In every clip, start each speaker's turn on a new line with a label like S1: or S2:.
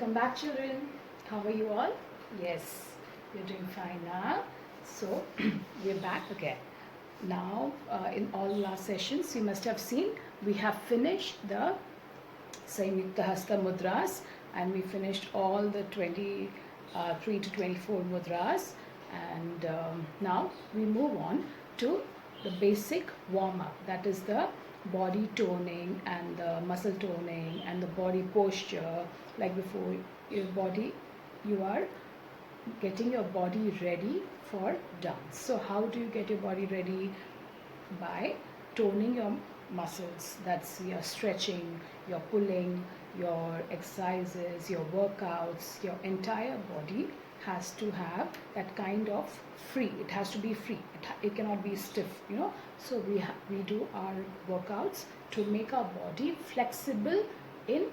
S1: Welcome back, children. How are you all? Yes, you're doing fine now. So, we're back again. Now, in all last sessions, you must have seen we have finished the Sanyukta Hasta Mudras, and we finished all the 23 to 24 mudras. And now we move on to the basic warm up, that is the body toning and the muscle toning and the body posture. Like before, your body, you are getting your body ready for dance. So how do you get your body ready? By toning your muscles. That's your stretching, your pulling, your exercises, your workouts. Your entire body has to have that kind of free. It has to be free. It cannot be stiff, So we do our workouts to make our body flexible in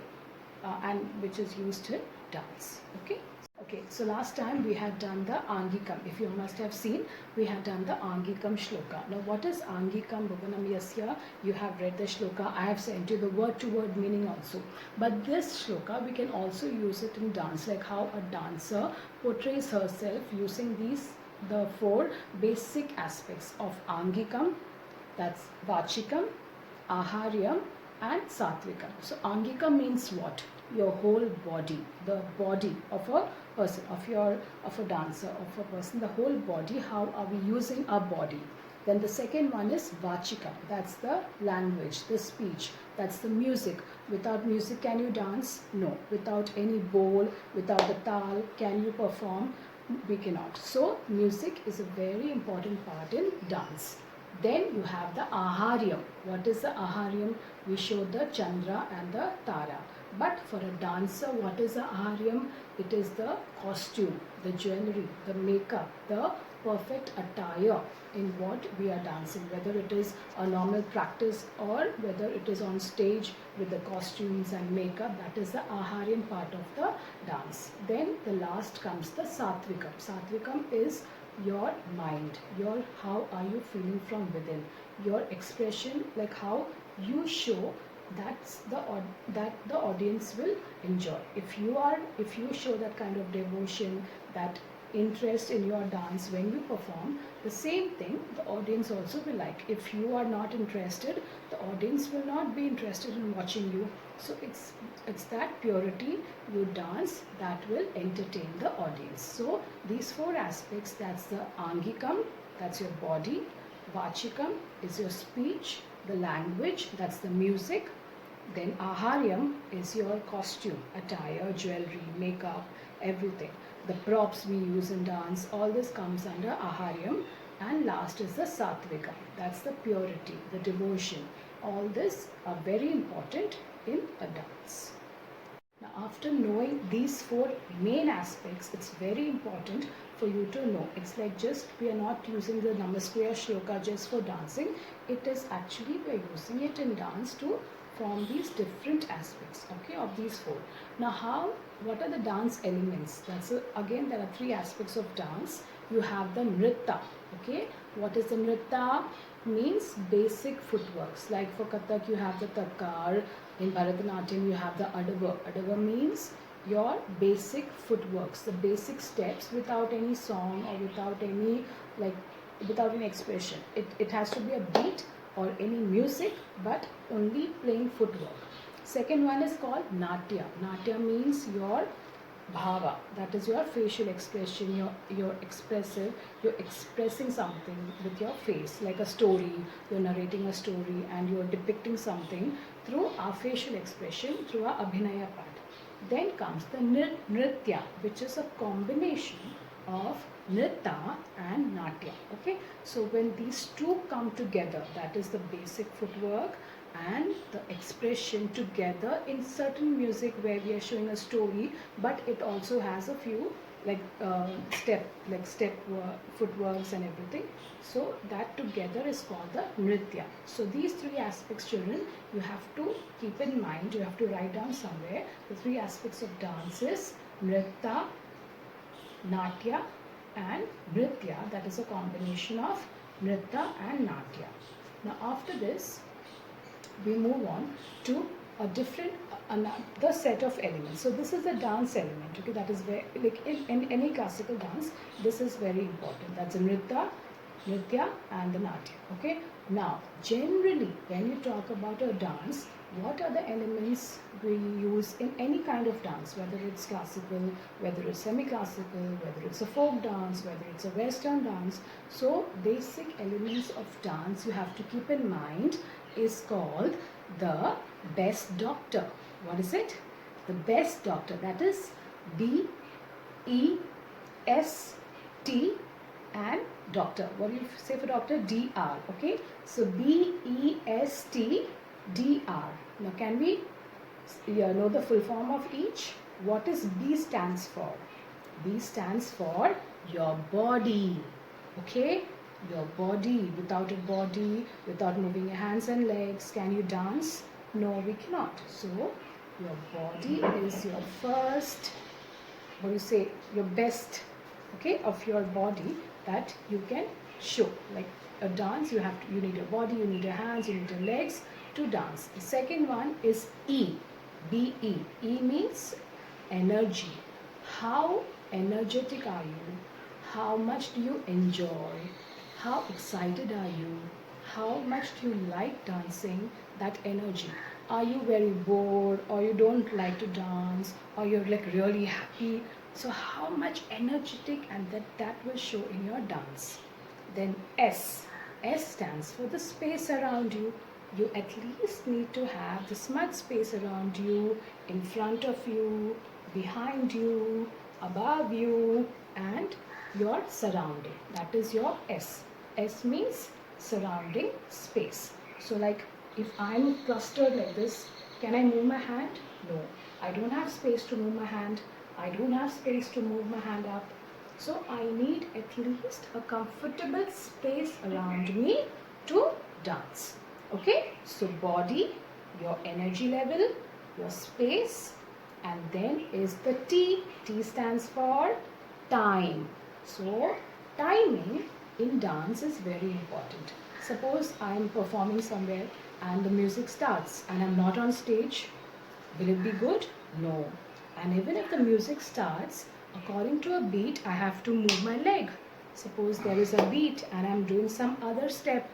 S1: and which is used in dance. Okay, so last time we had done the Angikam. If you must have seen, we had done the Angikam shloka. Now, what is Angikam Bhuvanam Yasya? You have read the shloka. I have sent you the word-to-word meaning also. But this shloka, we can also use it in dance, like how a dancer portrays herself using the four basic aspects of Angikam. That's Vachikam, Aharyam, and Satvikam. So Angikam means what? Your whole body, the body of a person, of a dancer, of a person, the whole body. How are we using our body? Then the second one is Vachikam. That's the language, the speech. That's the music. Without music, can you dance? No. Without any bowl, without the tal, can you perform? We cannot. So music is a very important part in dance. Then you have the Aharyam. What is the Aharyam? We show the Chandra and the Tara. But for a dancer, what is the Aharyam? It is the costume, the jewelry, the makeup, the perfect attire in what we are dancing. Whether it is a normal practice or whether it is on stage with the costumes and makeup, that is the Aharyam part of the dance. Then the last comes the Satvikam. Satvikam is your mind, how are you feeling from within, your expression, like how you show that the audience will enjoy. If you show that kind of devotion, that interest in your dance when you perform, the same thing the audience also will like. If you are not interested, the audience will not be interested in watching you. So it's that purity you dance that will entertain the audience. So these four aspects, that's the Angikam, that's your body. Vachikam is your speech, the language, that's the music. Then Aharyam is your costume, attire, jewelry, makeup, everything. The props we use in dance, all this comes under Aharyam. And last is the Satvikam. That's the purity, the devotion. All this are very important in a dance. Now, after knowing these four main aspects, it's very important for you to know. It's like just we are not using the Namaskriya shloka just for dancing. It is actually we are using it in dance to form these different aspects, okay, of these four. Now, what are the dance elements? Again, there are three aspects of dance. You have the Nritta, okay. What is the Nritta? Means basic footworks. Like for Kathak, you have the Tatkar. In Bharatanatyam, you have the Adava. Adava means your basic footworks, the basic steps without any song or without any expression. It has to be a beat or any music, but only plain footwork. Second one is called Natya. Natya means your bhava, that is your facial expression, you're expressing something with your face, like a story, you're narrating a story and you're depicting something through our facial expression, through our abhinaya part. Then comes the Nritya, which is a combination of Nritta and Natya, okay. So when these two come together, that is the basic footwork and the expression together in certain music where we are showing a story, but it also has a few step footworks and everything. So that together is called the Nritya. So these three aspects, children, you have to keep in mind, you have to write down somewhere. The three aspects of dance is Nritta, Natya and Nritya. That is a combination of Nritta and Natya. Now after this, we move on to a different another set of elements. So this is the dance element. Okay, that is very, like in any classical dance, this is very important. That's a nritya and the natya. Okay. Now, generally, when you talk about a dance, what are the elements we use in any kind of dance, whether it's classical, whether it's semi-classical, whether it's a folk dance, whether it's a western dance. So basic elements of dance you have to keep in mind is called the best doctor. What is it? The best doctor. That is B-E-S-T and doctor. What do you say for doctor? D-R. Okay. So B-E-S-T-D-R. Now can we know the full form of each? What is B stands for? B stands for your body. Okay. Your body. Without a body, without moving your hands and legs, can you dance? No, we cannot. So your body is your first, what do you say, your best, okay, of your body that you can show. Like a dance, you need your body, you need your hands, you need your legs to dance. The second one is E, B-E. E means energy. How energetic are you? How much do you enjoy? How excited are you? How much do you like dancing? That energy. Are you very bored, or you don't like to dance, or you're like really happy? So how much energetic, and that will show in your dance. Then S. S stands for the space around you. You at least need to have this much space around you, in front of you, behind you, above you, and your surrounding. That is your S. S means surrounding space. So like if I'm clustered like this, can I move my hand? No. I don't have space to move my hand. I don't have space to move my hand up. So I need at least a comfortable space around me to dance. Okay? So body, your energy level, your space, and then is the T. T stands for time. So timing in dance is very important. Suppose I am performing somewhere and the music starts and I'm not on stage. Will it be good? No. And even if the music starts, according to a beat, I have to move my leg. Suppose there is a beat and I'm doing some other step.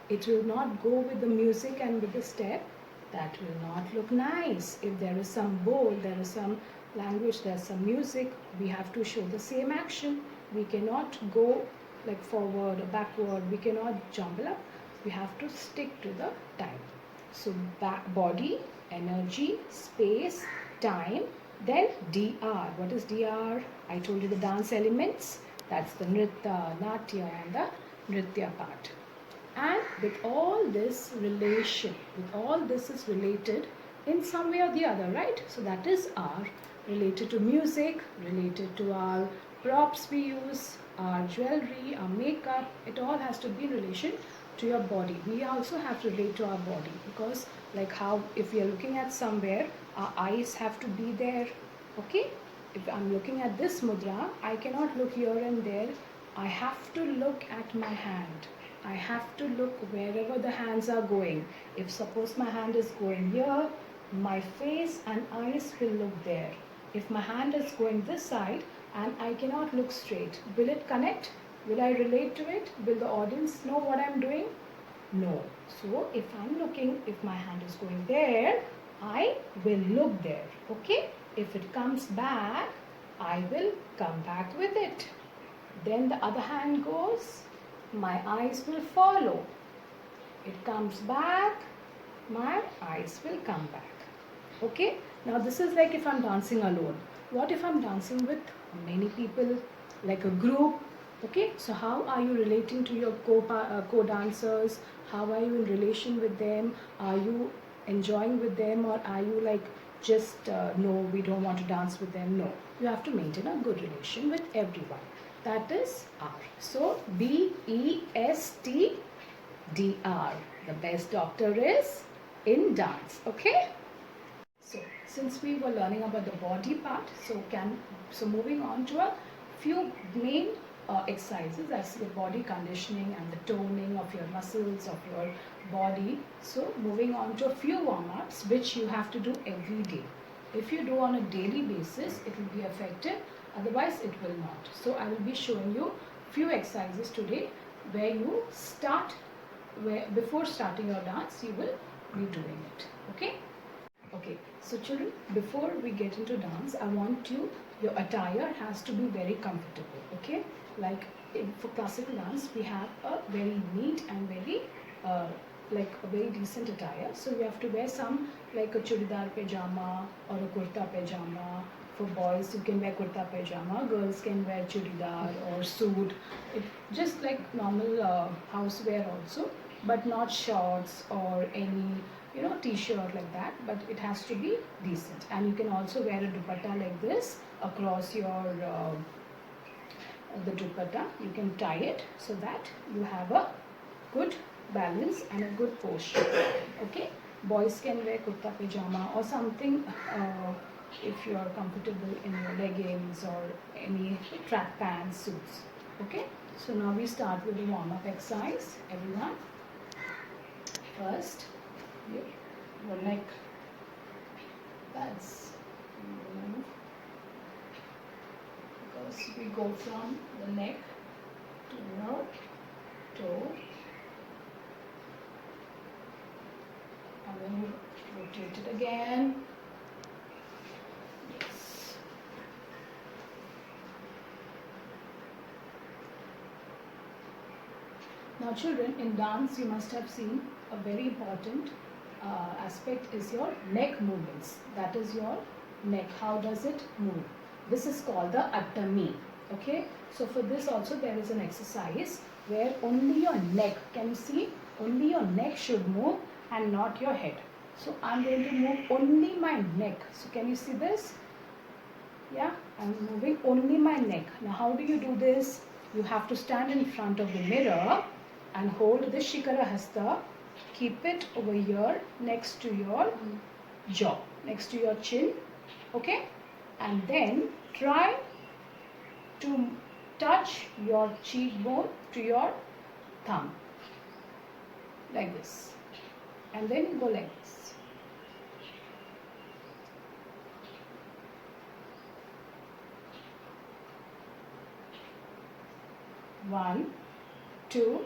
S1: It will not go with the music and with the step. That will not look nice. If there is some bowl, there is some language, there's some music, we have to show the same action. We cannot go like forward or backward. We cannot jumble up. We have to stick to the time. So body, energy, space, time. Then DR. What is DR? I told you the dance elements. That's the nritya, natya, and the nritya part. And with all this relation, with all this is related in some way or the other, right? So that is our related to music, related to our props we use, our jewelry, our makeup. It all has to be in relation to your body. We also have to relate to our body, because like how if we are looking at somewhere, our eyes have to be there. Okay? If I'm looking at this mudra, I cannot look here and there. I have to look at my hand. I have to look wherever the hands are going. If suppose my hand is going here, my face and eyes will look there. If my hand is going this side and I cannot look straight, will it connect? Will I relate to it? Will the audience know what I'm doing? No. So if I'm looking, if my hand is going there, I will look there. Okay? If it comes back, I will come back with it. Then the other hand goes, my eyes will follow. It comes back, my eyes will come back. Okay? Now this is like if I'm dancing alone. What if I'm dancing with many people, like a group? Okay? So how are you relating to your co-dancers? How are you in relation with them? Are you enjoying with them, or are you like just no, we don't want to dance with them? No. You have to maintain a good relation with everyone. That is R. So BESTDR. The best doctor is in dance. Okay? So since we were learning about the body part, so moving on to a few main exercises. That's your body conditioning and the toning of your muscles, of your body. So moving on to a few warm-ups which you have to do every day. If you do on a daily basis, it will be effective, otherwise it will not. So I will be showing you few exercises today where you start, where before starting your dance you will be doing it. Okay? Okay, so children, before we get into dance, I want you, your attire has to be very comfortable. Okay, like for classical dance we have a very neat and very like a very decent attire. So you have to wear some like a churidar pajama or a kurta pajama. For boys you can wear kurta pajama, girls can wear churidar or suit. It just like normal housewear also, but not shorts or any t-shirt like that, but it has to be decent. And you can also wear a dupatta like this across your the dupatta. You can tie it so that you have a good balance and a good posture. Okay, boys can wear kurta pajama or something if you are comfortable in your leggings or any track pants, suits. Okay, so now we start with the warm-up exercise, everyone. First, your neck, that's move, because we go from the neck to your toe, and then you rotate it again. Yes. Now children, in dance you must have seen a very important aspect is your neck movements. That is your neck. How does it move? This is called the Attami. Okay. So for this also there is an exercise where only your neck, can you see? Only your neck should move and not your head. So I'm going to move only my neck. So can you see this? Yeah, I'm moving only my neck. Now how do you do this? You have to stand in front of the mirror and hold the Shikara Hasta. Keep it over here next to your jaw, next to your chin. Okay, and then try to touch your cheekbone to your thumb like this, and then you go like this. One, 2,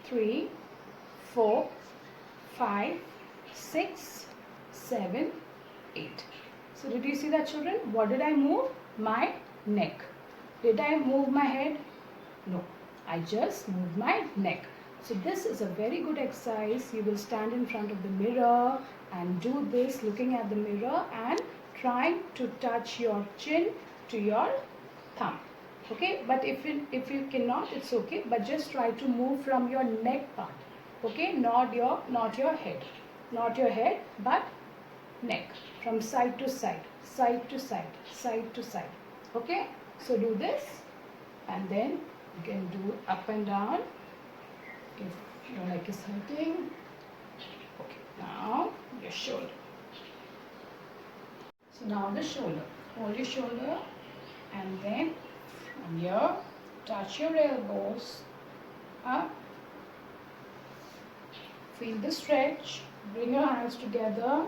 S1: 3, 4, 5, 6, 7, 8. So did you see that, children? What did I move? My neck. Did I move my head? No. I just moved my neck. So this is a very good exercise. You will stand in front of the mirror and do this, looking at the mirror and trying to touch your chin to your thumb. Okay, but if you cannot, it's okay, but just try to move from your neck part. Okay, not your head, but neck, from side to side, side to side, side to side. Okay, so do this, and then you can do up and down if your neck is hurting. Okay, now your shoulder. So now the shoulder. Hold your shoulder, and then from here, touch your elbows up. Feel the stretch. Bring your hands together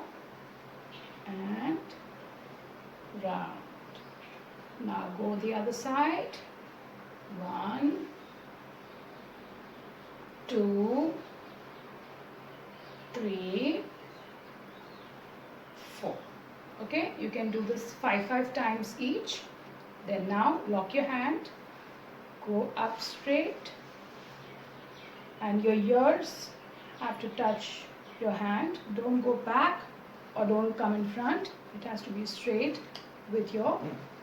S1: and round. Now go the other side. 1, 2, 3, 4. Okay, you can do this 5 times each. Then now lock your hand, go up straight, and your ears have to touch your hand. Don't go back or don't come in front. It has to be straight with your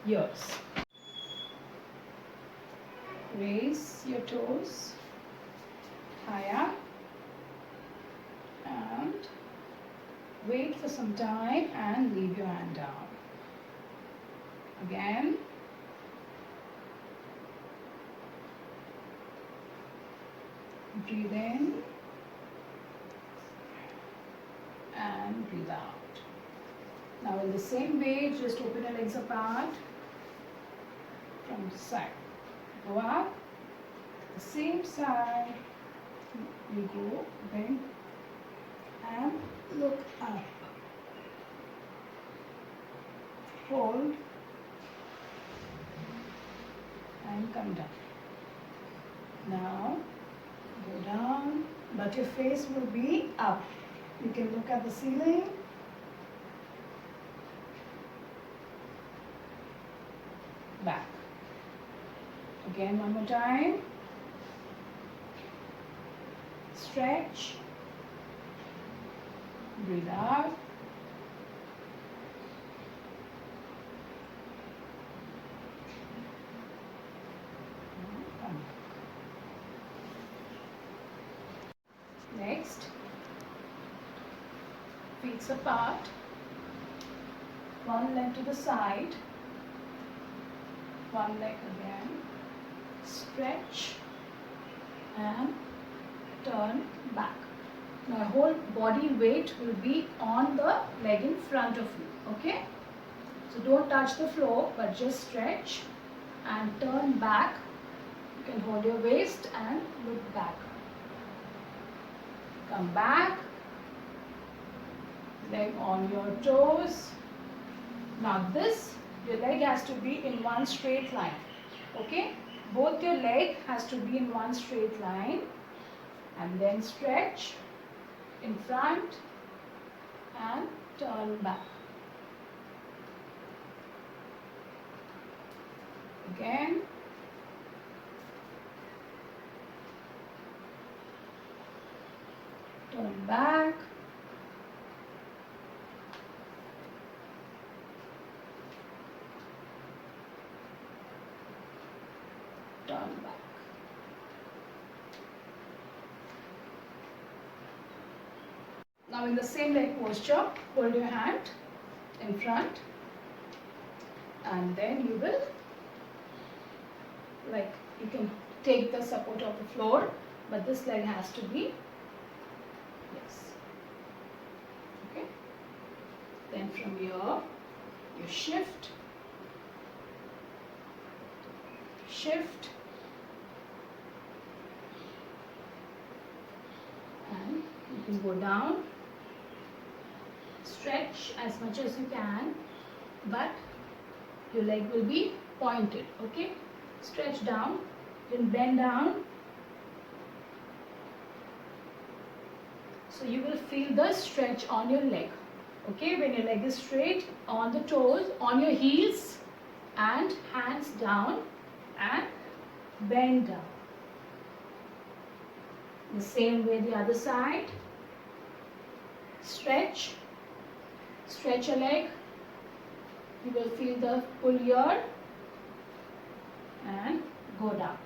S1: ears. Raise your toes higher and wait for some time and leave your hand down. Again. Breathe in and breathe out. Now in the same way, just open your legs apart from the side. Go up. The same side. You go, bend and look up. Hold and come down. Now go down, but your face will be up. You can look at the ceiling. Back. Again, one more time. Stretch. Breathe out. Come. Next, feet apart. One leg to the side. One leg again. Stretch and turn back. Now whole body weight will be on the leg in front of you. Okay? So don't touch the floor, but just stretch and turn back. You can hold your waist and look back. Come back. Leg on your toes. Now this, your leg has to be in one straight line. Okay? Both your leg has to be in one straight line. And then stretch in front and turn back. Again. Turn back. Turn back. Now in the same leg posture, hold your hand in front and then you will, like, you can take the support of the floor, but this leg has to be, yes, okay. Then from here, you shift, and you can go down. Stretch as much as you can, but your leg will be pointed, okay? Stretch down, then bend down. So you will feel the stretch on your leg, okay? When your leg is straight, on the toes, on your heels, and hands down and bend down. The same way the other side. Stretch. Stretch your leg. You will feel the pull here and go down.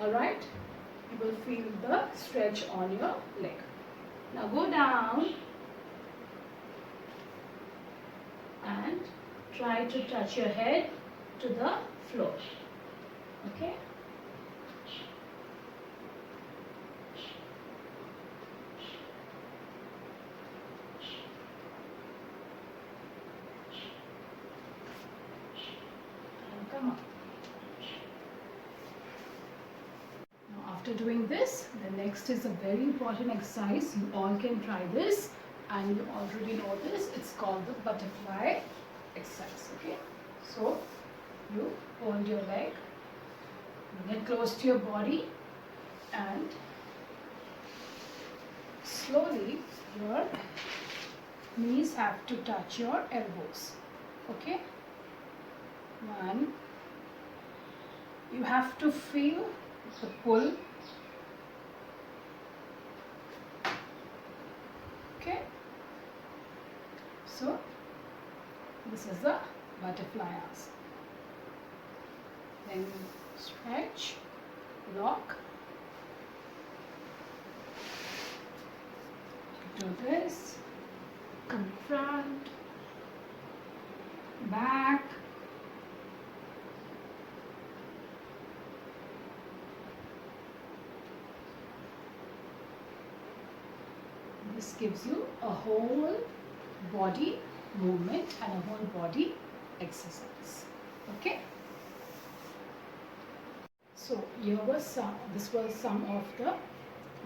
S1: Alright? You will feel the stretch on your leg. Now go down and try to touch your head to the floor. Okay? Come on. Now after doing this, the next is a very important exercise. You all can try this and you already know this. It's called the butterfly exercise. Okay? So you hold your leg, get close to your body and slowly your knees have to touch your elbows. Okay? One. You have to feel the pull. Okay? So, this is the butterfly asana. Then stretch, lock. Do this. Come front, back. This gives you a whole body movement and a whole body exercise. Okay. So this was some of the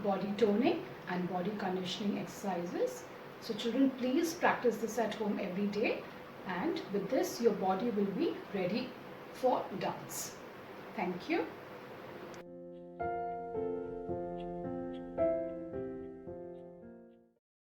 S1: body toning and body conditioning exercises. So children, please practice this at home every day, and with this your body will be ready for dance. Thank you.